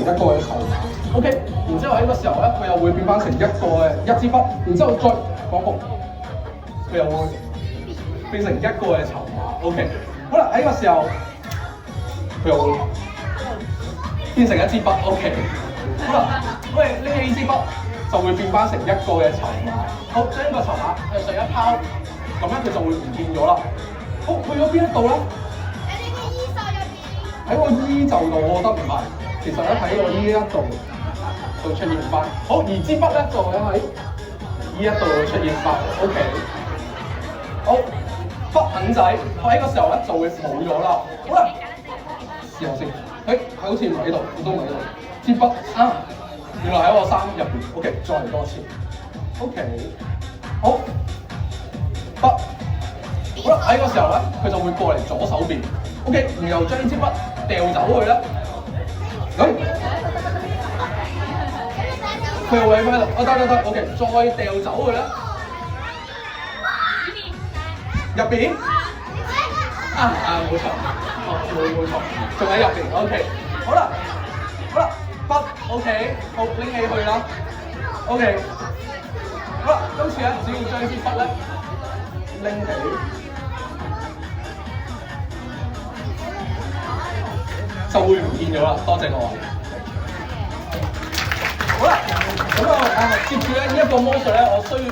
一個嘅籌碼。OK， 然之後喺個時候咧，佢又會變翻成一支筆，然之後再講局，佢又會變成一個嘅籌碼。OK， 好啦，喺個時候佢又會變成一支筆。OK， 好啦，喂，拎起呢支筆就會變翻成一個嘅籌碼。好，將呢個籌碼向上一拋，咁樣佢就會唔見咗啦。好，去咗邊一度咧？喺個衣袖度，我覺得唔係，其實咧喺個呢一度會出現翻。好，而支筆咧就會喺呢一度會出現翻。OK， 好，筆痕仔喺個時候咧就會冇咗啦。好啦，試下先。好似唔喺度，都唔喺度。支筆啊，原來喺我衫入邊。OK， 再嚟多次。OK， 好，筆。好啦，喺個時候咧，佢就會過嚟左手邊。OK， 然後將支筆掉走佢啦。佢又會喺度。得。OK， 再掉走佢啦。入邊？冇錯。冇錯，仲喺入邊。OK， 好啦，筆 OK， 好拎起佢啦。OK， 好啦，今次咧只要將支筆咧拎起。就會唔見咗啦，多謝各位。好啦，咁接住咧呢一個魔術咧，我需要。